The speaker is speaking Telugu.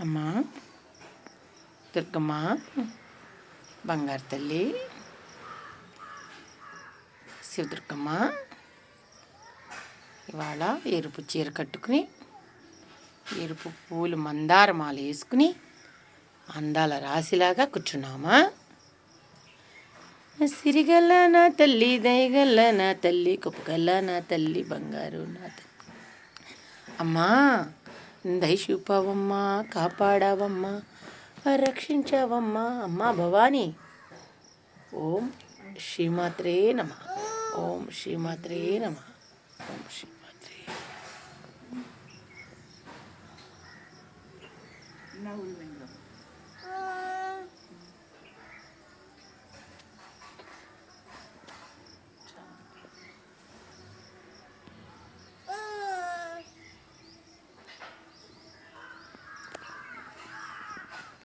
అమ్మా దుర్గమ్మ, బంగారు తల్లి శివదుర్గమ్మ, ఇవాళ ఎరుపు చీర కట్టుకుని ఎరుపు పూలు మందార మాల వేసుకుని అందాల రాశిలాగా కూర్చున్నామా. సిరిగల్ల నా తల్లి, దయగల్ల నా తల్లి, కుప్పగల్ల నా తల్లి, బంగారు నా తల్లి. అమ్మా దయ చూపావమ్మా, కాపాడావమ్మా, రక్షించావమ్మా. అమ్మా భవానీ. ఓం శ్రీమాత్రే నమః. ఓం శ్రీమాత్రే నమః. ఓం శ్రీమాత్రే. నవ్వులు